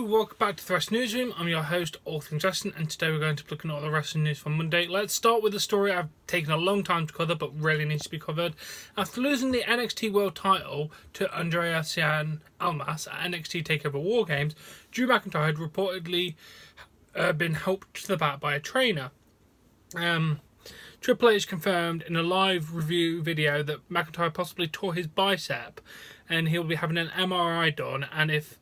Hello, welcome back to the Wrestling Newsroom. I'm your host, All Things Wrestling, and today we're going to be looking at all the wrestling news from Monday. Let's start with a story I've taken a long time to cover, but really needs to be covered. After losing the NXT World title to Andrea Cien Almas at NXT TakeOver WarGames, Drew McIntyre had reportedly been helped to the back by a trainer. Triple H confirmed in a live review video that McIntyre possibly tore his bicep, and he'll be having an MRI done, and if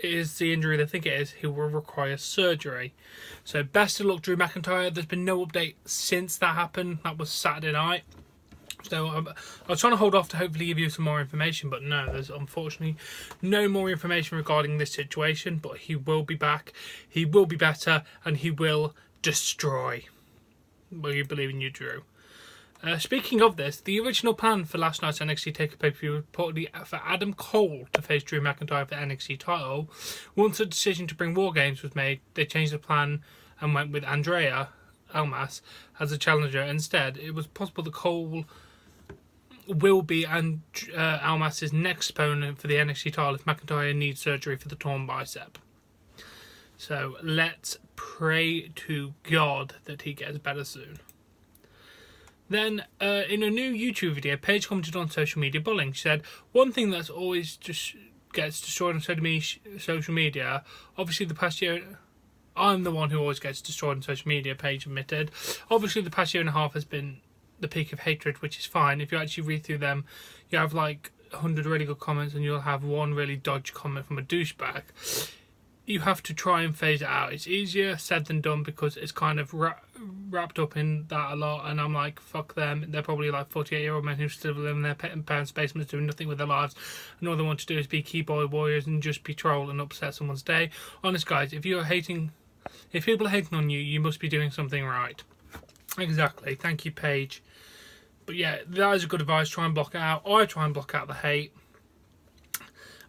it is the injury they think it is, he will require surgery. So best of luck, Drew McIntyre. There's been no update since that happened. That was Saturday night. So I was trying to hold off to hopefully give you some more information, but no, there's unfortunately no more information regarding this situation. But he will be back, he will be better, and he will destroy. Will you believe in you, Drew? Speaking of this, the original plan for last night's NXT TakeOver pay-per-view reportedly for Adam Cole to face Drew McIntyre for the NXT title. Once a decision to bring WarGames was made, they changed the plan and went with Andrea Almas as a challenger instead. It was possible that Cole will be Almas's next opponent for the NXT title if McIntyre needs surgery for the torn bicep. So let's pray to God that he gets better soon. Then, in a new YouTube video, Paige commented on social media bullying. She said, one thing that's always just gets destroyed on social media, obviously the past year, I'm the one who always gets destroyed on social media, Paige admitted. Obviously the past year and a half has been the peak of hatred, which is fine. If you actually read through them, you have like 100 really good comments and you'll have one really dodgy comment from a douchebag. You have to try and phase it out. It's easier said than done because it's kind of wrapped up in that a lot, and I'm like, fuck them. They're probably like 48-year-old men who still live in their parents' basements doing nothing with their lives, and all they want to do is be keyboard warriors and just be troll and upset someone's day. Honest guys, if people are hating on you, you must be doing something right. Exactly. Thank you, Paige. But yeah, that is a good advice. Try and block it out. I try and block out the hate.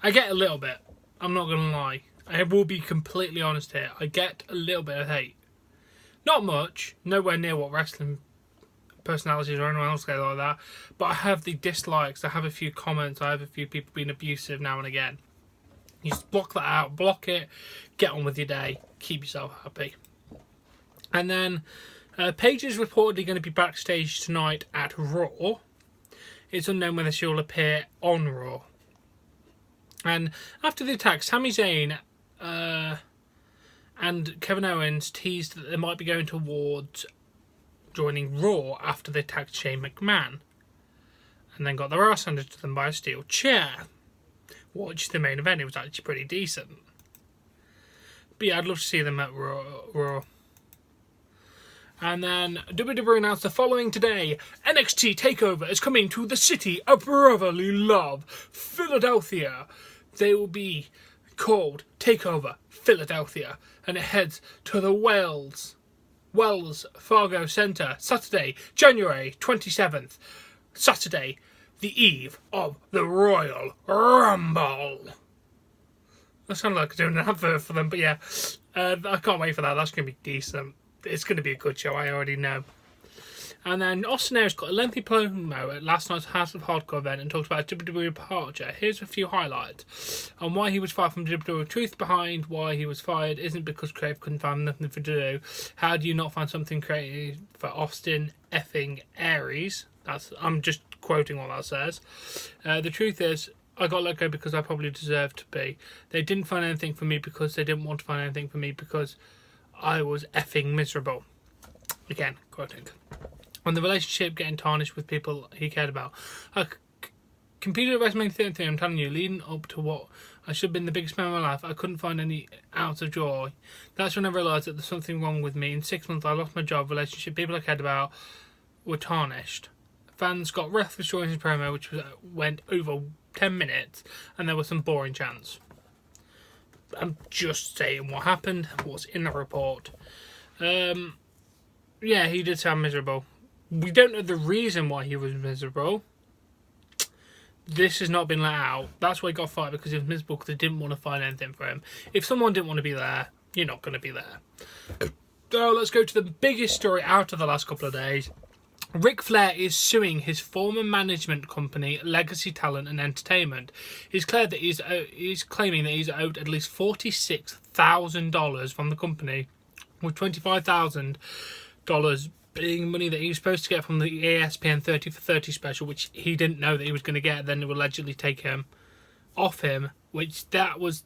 I get a little bit. I'm not going to lie. I will be completely honest here. I get a little bit of hate. Not much. Nowhere near what wrestling personalities or anyone else get like that. But I have the dislikes. I have a few comments. I have a few people being abusive now and again. You just block that out. Block it. Get on with your day. Keep yourself happy. And then Paige is reportedly going to be backstage tonight at Raw. It's unknown whether she will appear on Raw. And after the attack, Sami Zayn and Kevin Owens teased that they might be going towards joining Raw after they attacked Shane McMahon, and then got their ass handed to them by a steel chair. Watched the main event, it was actually pretty decent. But yeah, I'd love to see them at Raw. And then WWE announced the following today: NXT TakeOver is coming to the city of brotherly love, Philadelphia. They will be called TakeOver Philadelphia, and it heads to the Wells Fargo Centre, Saturday, January 27th. Saturday, the eve of the Royal Rumble. That sounded like doing an advert for them, but yeah, I can't wait for that. That's going to be decent. It's going to be a good show, I already know. And then Austin Aries got a lengthy promo at last night's House of Hardcore event and talked about WWE departure. Here's a few highlights on why he was fired from WWE. Truth behind why he was fired isn't because creative couldn't find nothing to do. How do you not find something creative for Austin effing Aries? I'm just quoting what that says. The truth is, I got let go because I probably deserved to be. They didn't find anything for me because they didn't want to find anything for me because I was effing miserable. Again, quoting. On the relationship getting tarnished with people he cared about. I competed at WrestleMania 33, I'm telling you, leading up to what I should have been the biggest man of my life, I couldn't find any ounce of joy. That's when I realised that there's something wrong with me. In 6 months, I lost my job, relationship, people I cared about were tarnished. Fans got breathless during his promo, which went over 10 minutes, and there were some boring chants. I'm just saying what happened, what's in the report. Yeah, he did sound miserable. We don't know the reason why he was miserable. This has not been let out. That's why he got fired, because he was miserable because they didn't want to find anything for him. If someone didn't want to be there, you're not going to be there. So let's go to the biggest story out of the last couple of days. Ric Flair is suing his former management company, Legacy Talent and Entertainment. He's claimed that he's claiming that he's owed at least $46,000 from the company, with $25,000 being money that he was supposed to get from the ESPN 30 for 30 special, which he didn't know that he was going to get. Then it would allegedly take him off him, which that was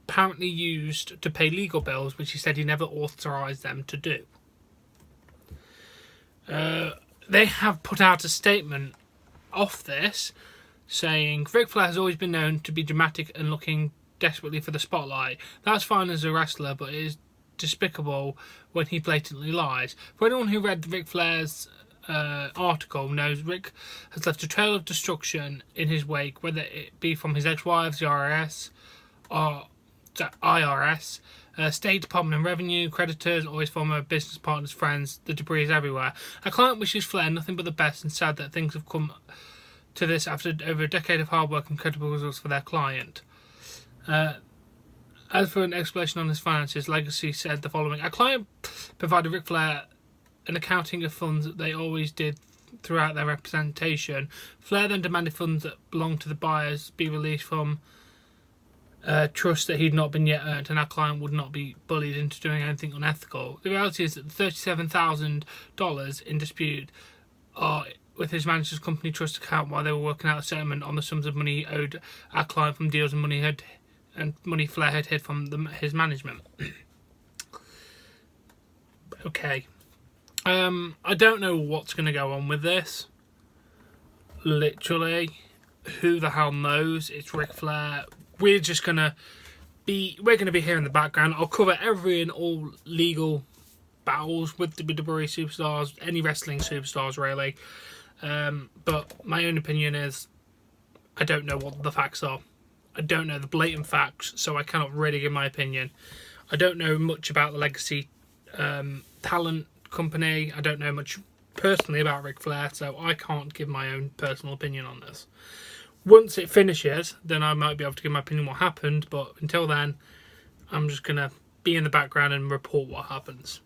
apparently used to pay legal bills, which he said he never authorised them to do. They have put out a statement off this saying Ric Flair has always been known to be dramatic and looking desperately for the spotlight. That's fine as a wrestler, but it is despicable when he blatantly lies. For anyone who read Ric Flair's article knows Ric has left a trail of destruction in his wake, whether it be from his ex-wives, the IRS, State Department and Revenue, creditors, or his former business partners, friends. The debris is everywhere. A client wishes Flair nothing but the best and sad that things have come to this after over a decade of hard work and credible results for their client. As for an explanation on his finances, Legacy said the following: our client provided Ric Flair an accounting of funds that they always did throughout their representation. Flair then demanded funds that belonged to the buyers be released from trust that he'd not been yet earned, and our client would not be bullied into doing anything unethical. The reality is that the $37,000 in dispute are with his manager's company trust account while they were working out a settlement on the sums of money he owed our client from deals and money Flair had hid from his management. Okay. I don't know what's going to go on with this. Literally. Who the hell knows? It's Ric Flair. We're going to be here in the background. I'll cover every and all legal battles with WWE superstars, any wrestling superstars really. But my own opinion is I don't know what the facts are. I don't know the blatant facts, so I cannot really give my opinion. I don't know much about the Legacy Talent company. I don't know much personally about Ric Flair, so I can't give my own personal opinion on this. Once it finishes, then I might be able to give my opinion on what happened, but until then, I'm just going to be in the background and report what happens.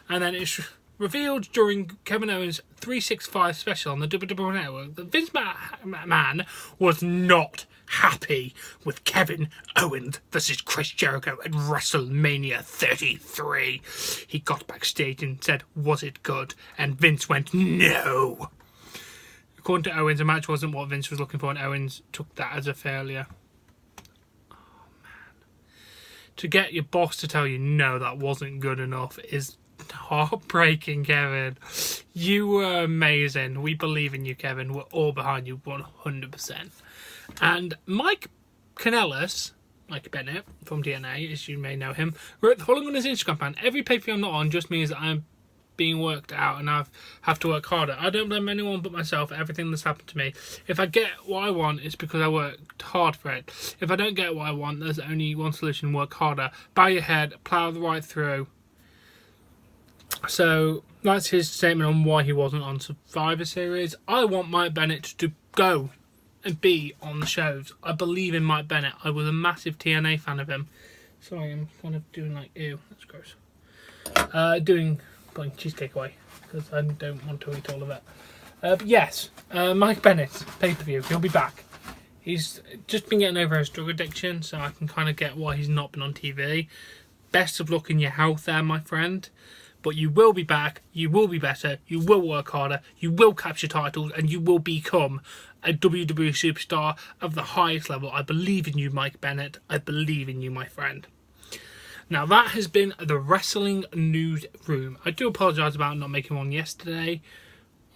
And then it's revealed during Kevin Owens' 365 special on the WWE Network that Vince McMahon was not happy with Kevin Owens versus Chris Jericho at WrestleMania 33. He got backstage and said, "Was it good?" And Vince went, "No." According to Owens, the match wasn't what Vince was looking for, and Owens took that as a failure. Oh, man. To get your boss to tell you, no, that wasn't good enough is heartbreaking, Kevin. You were amazing. We believe in you, Kevin. We're all behind you 100%. And Mike Kanellis, Mike Bennett from DNA, as you may know him, wrote the following on his Instagram account: every pay-per-view I'm not on just means that I'm being worked out and I have to work harder. I don't blame anyone but myself for everything that's happened to me. If I get what I want, it's because I worked hard for it. If I don't get what I want, there's only one solution: work harder. Bow your head, plough right through. So that's his statement on why he wasn't on Survivor Series. I want Mike Bennett to go and be on the shows. I believe in Mike Bennett. I was a massive TNA fan of him. Sorry, I'm kind of doing like, ew, that's gross. Putting cheesecake away because I don't want to eat all of it. But yes, Mike Bennett, pay-per-view, he'll be back. He's just been getting over his drug addiction, so I can kind of get why he's not been on TV. Best of luck in your health there, my friend. But you will be back, you will be better, you will work harder, you will capture titles, and you will become a WWE superstar of the highest level. I believe in you, Mike Bennett. I believe in you, my friend. Now, that has been the Wrestling Newsroom. I do apologise about not making one yesterday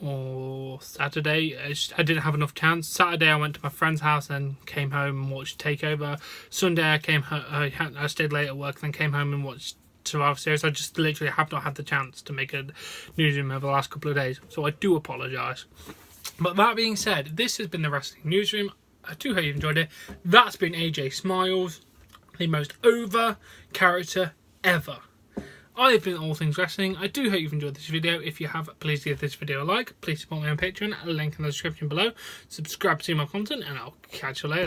or Saturday. I didn't have enough chance. Saturday, I went to my friend's house and came home and watched TakeOver. Sunday, I stayed late at work, then came home and watched Survivor Series. I just literally have not had the chance to make a newsroom over the last couple of days, so I do apologise. But that being said, this has been the Wrestling Newsroom. I do hope you've enjoyed it. That's been AJ Smiles, the most over character ever. I have been All Things Wrestling. I do hope you've enjoyed this video. If you have, please give this video a like. Please support me on Patreon. A link in the description below. Subscribe to see more content, and I'll catch you later.